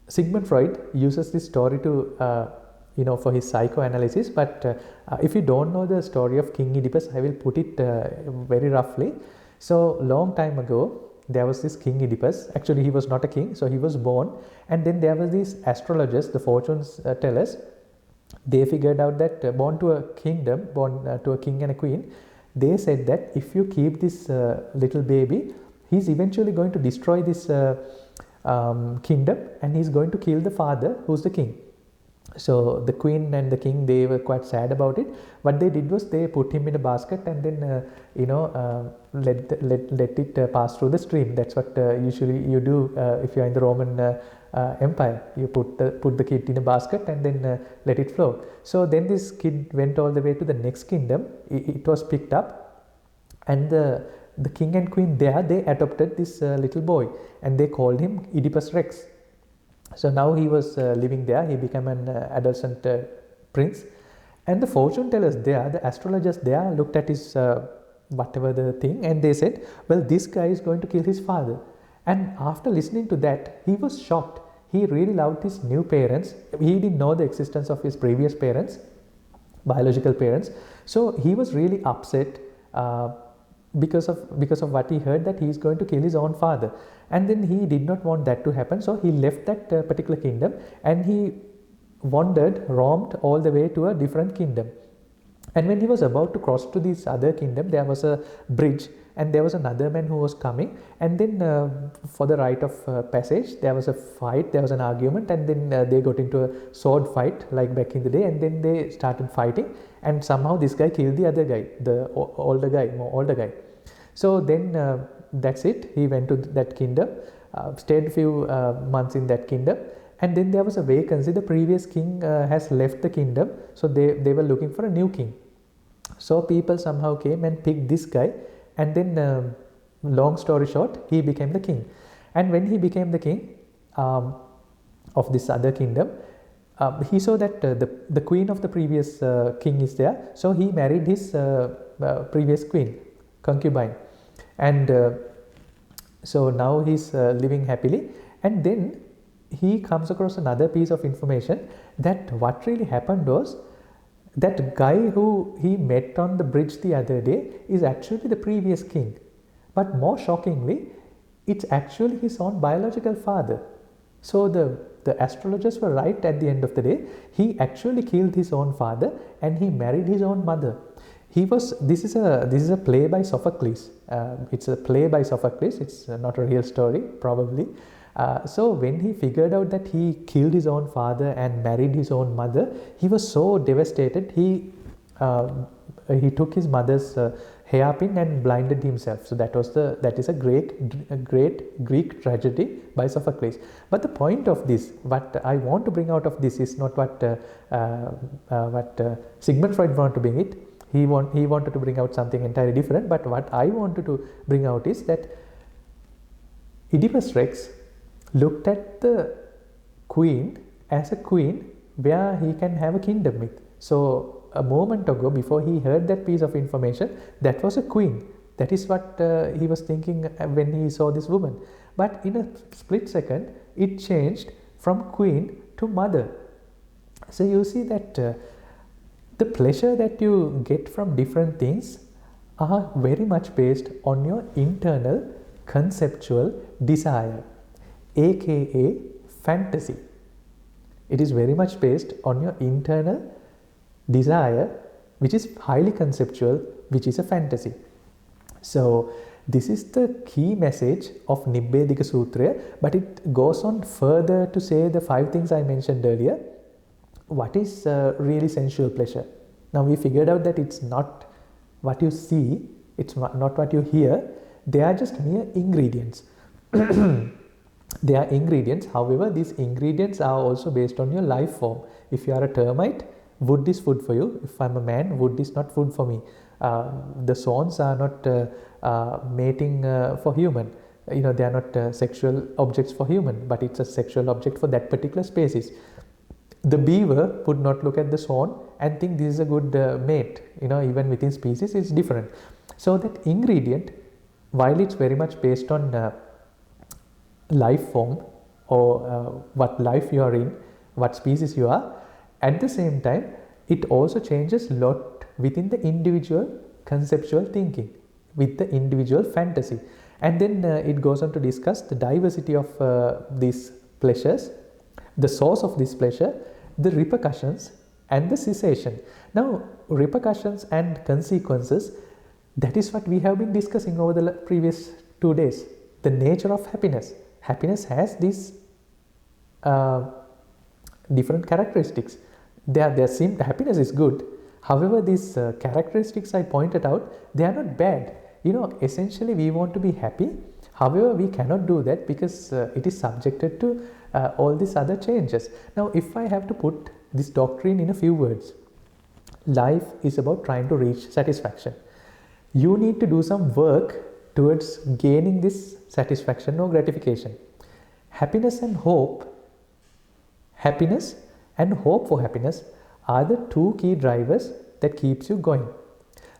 Speaker 1: Sigmund Freud uses this story to for his psychoanalysis, but if you don't know the story of King Oedipus, I will put it very roughly. So long time ago, there was this King Oedipus. Actually, he was not a king, so he was born, and then there were these astrologers, the fortunes tellers. They figured out that born to a kingdom, born to a king and a queen, they said that if you keep this little baby, he's eventually going to destroy this kingdom, and he's going to kill the father, who's the king. So the queen and the king, they were quite sad about it. What they did was they put him in a basket and then let it pass through the stream. That's what usually you do if you are in the Roman Empire. You put the kid in a basket and then let it flow. So then this kid went all the way to the next kingdom. It was picked up, and the king and queen there, they adopted this little boy, and they called him Oedipus Rex. So now he was living there. He became an adolescent prince, and the fortune tellers there, the astrologers there, looked at his whatever the thing, and they said, well, this guy is going to kill his father. And after listening to that, he was shocked. He really loved his new parents. He didn't know the existence of his previous parents, biological parents. So he was really upset because of what he heard, that he is going to kill his own father. And then he did not want that to happen, so he left that particular kingdom and he roamed all the way to a different kingdom. And when he was about to cross to this other kingdom, there was a bridge, and there was another man who was coming, and then for the right of passage, there was a fight, there was an argument, and then they got into a sword fight like back in the day, and then they started fighting, and somehow this guy killed the other guy, the older guy. So then that's it. He went to that kingdom, stayed a few months in that kingdom, and then there was a vacancy. The previous king has left the kingdom, so they were looking for a new king. So people somehow came and picked this guy, and then long story short, he became the king. And when he became the king of this other kingdom, he saw that the queen of the previous king is there, so he married his previous queen, concubine, and so now he's living happily. And then he comes across another piece of information, that what really happened was that guy who he met on the bridge the other day is actually the previous king, but more shockingly, it's actually his own biological father. So the astrologers were right at the end of the day. He actually killed his own father and he married his own mother. This is a play by Sophocles. It's a play by Sophocles. It's not a real story, probably. So when he figured out that he killed his own father and married his own mother, he was so devastated. He took his mother's hairpin and blinded himself. So that is a great Greek tragedy by Sophocles. But the point of this, what I want to bring out of this, is not what Sigmund Freud wanted to bring it. He wanted to bring out something entirely different. But what I wanted to bring out is that Oedipus Rex looked at the queen as a queen where he can have a kingdom with. So a moment ago, before he heard that piece of information, that was a queen. That is what he was thinking when he saw this woman. But in a split second, it changed from queen to mother. So you see that the pleasure that you get from different things are very much based on your internal conceptual desire, aka fantasy. It is very much based on your internal desire, which is highly conceptual, which is a fantasy. So this is the key message of Nibbedika Sutra, but it goes on further to say the 5 things I mentioned earlier. What is really sensual pleasure? Now we figured out that it's not what you see, it's not what you hear. They are just mere ingredients. They are ingredients. However, these ingredients are also based on your life form. If you are a termite, wood is food for you. If I'm a man, wood is not food for me. The swans are not mating for human. They are not sexual objects for human, but it's a sexual object for that particular species. The beaver would not look at the swan and think this is a good mate. Even within species, it's different. So that ingredient, while it's very much based on life form or what life you are in, what species you are, at the same time, it also changes a lot within the individual conceptual thinking, with the individual fantasy. And then it goes on to discuss the diversity of these pleasures, the source of this pleasure, the repercussions, and the cessation. Now, repercussions and consequences, that is what we have been discussing over the previous 2 days. The nature of happiness. Happiness has these different characteristics. Happiness is good. However, these characteristics I pointed out, they are not bad. Essentially we want to be happy. However, we cannot do that because it is subjected to all these other changes. Now, if I have to put this doctrine in a few words, life is about trying to reach satisfaction. You need to do some work towards gaining this satisfaction or gratification. Happiness and hope for happiness are the 2 key drivers that keeps you going.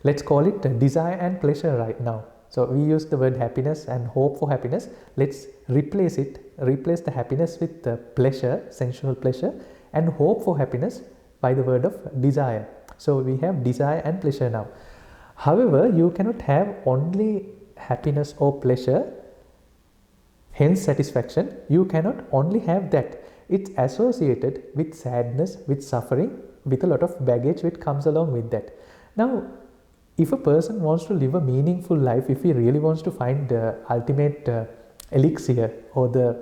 Speaker 1: Let's call it desire and pleasure right now. So we use the word happiness and hope for happiness. Let's replace the happiness with the pleasure, sensual pleasure, and hope for happiness by the word of desire. So we have desire and pleasure now. However, you cannot have only happiness or pleasure, hence satisfaction. You cannot only have that. It's associated with sadness, with suffering, with a lot of baggage which comes along with that. Now, if a person wants to live a meaningful life, if he really wants to find the ultimate elixir or the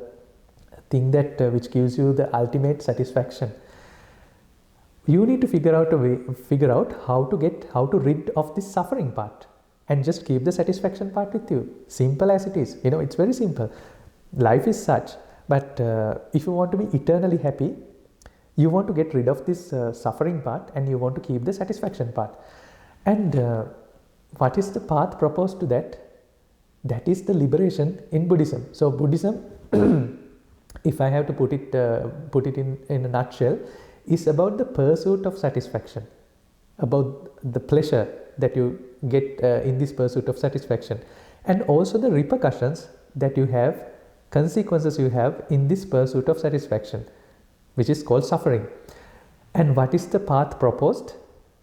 Speaker 1: thing that which gives you the ultimate satisfaction, you need to figure out how to rid of this suffering part and just keep the satisfaction part with you. Simple as it is. It's very simple. Life is such. But if you want to be eternally happy, you want to get rid of this suffering part and you want to keep the satisfaction part. And what is the path proposed to that? That is the liberation in Buddhism. So Buddhism, if I have to put it in a nutshell, is about the pursuit of satisfaction, about the pleasure that you get in this pursuit of satisfaction, and also the repercussions that you have, consequences you have in this pursuit of satisfaction, which is called suffering. And what is the path proposed,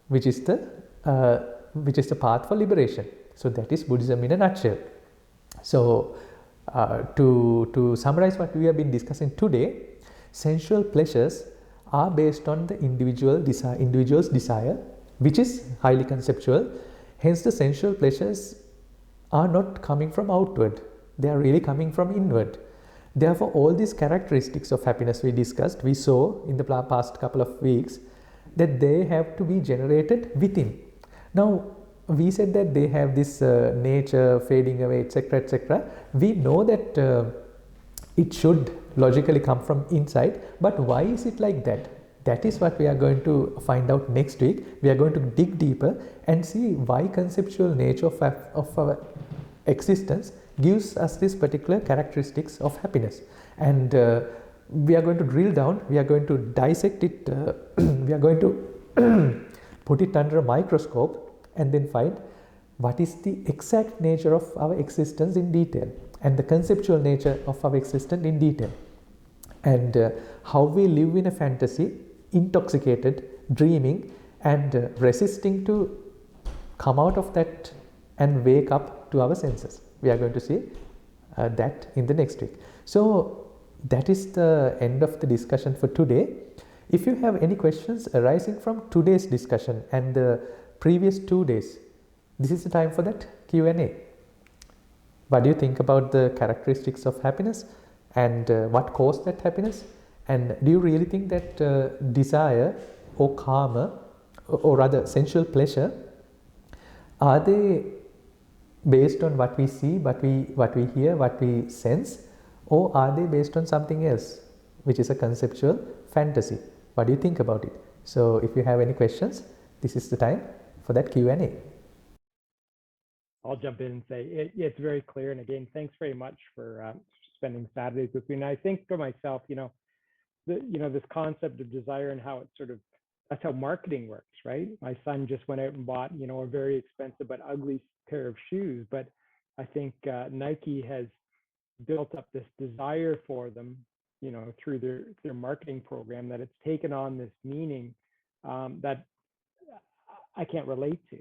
Speaker 1: which is the path for liberation. So that is Buddhism in a nutshell. So to summarize what we have been discussing today, sensual pleasures are based on the individual's desire, which is highly conceptual. Hence the sensual pleasures are not coming from outward, they are really coming from inward. Therefore, all these characteristics of happiness we discussed, we saw in the past couple of weeks, that they have to be generated within. Now, we said that they have this nature fading away, etc., etc. We know that it should logically come from inside, but why is it like that? That is what we are going to find out next week. We are going to dig deeper and see why conceptual nature of our existence gives us this particular characteristics of happiness. And we are going to drill down, we are going to dissect it, we are going to put it under a microscope and then find what is the exact nature of our existence in detail, and the conceptual nature of our existence in detail, and how we live in a fantasy, intoxicated, dreaming, and resisting to come out of that and wake up to our senses. We are going to see that in the next week. So that is the end of the discussion for today. If you have any questions arising from today's discussion and the previous 2 days, this is the time for that Q&A. What do you think about the characteristics of happiness, and what caused that happiness? And do you really think that desire or karma, or rather sensual pleasure, are they based on what we see, what we hear, what we sense, or are they based on something else, which is a conceptual fantasy? What do you think about it? So if you have any questions, this is the time for that Q&A.
Speaker 2: I'll jump in and say it's very clear. And again, thanks very much for spending Saturdays with me. And I think for myself, this concept of desire and how it's that's how marketing works, right? My son just went out and bought, a very expensive but ugly pair of shoes. But I think Nike has built up this desire for them, through their marketing program, that it's taken on this meaning that I can't relate to.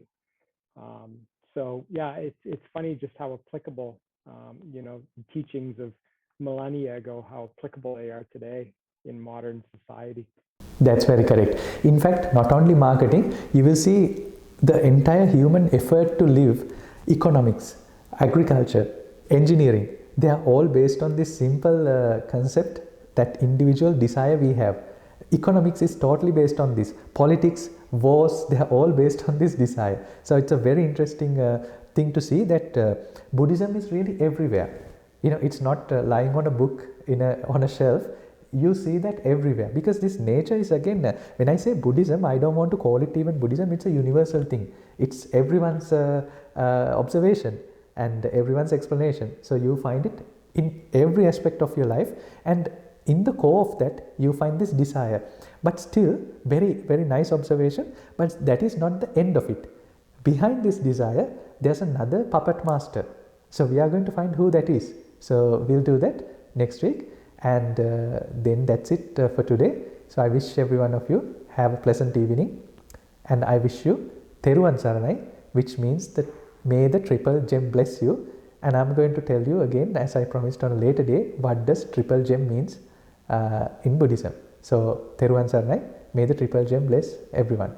Speaker 2: So yeah, it's funny just how applicable, teachings of millennia ago, how applicable they are today in modern society.
Speaker 1: That's very correct. In fact, not only marketing, you will see the entire human effort to live, economics, agriculture, engineering, they are all based on this simple concept, that individual desire we have. Economics is totally based on this. Politics, wars, they are all based on this desire. So it's a very interesting thing to see that Buddhism is really everywhere. It's not lying on a book on a shelf. You see that everywhere, because this nature is, again, when I say Buddhism, I don't want to call it even Buddhism. It's a universal thing. It's everyone's observation and everyone's explanation. So you find it in every aspect of your life, and in the core of that you find this desire. But still, very, very nice observation, but that is not the end of it. Behind this desire, there's another puppet master. So we are going to find who that is. So we'll do that next week. And then that's it for today. So I wish every one of you have a pleasant evening, and I wish you Theruvan Saranai, which means that may the triple gem bless you. And I'm going to tell you again, as I promised on a later day, what does triple gem means in Buddhism. So Theruvan Saranai, may the triple gem bless everyone.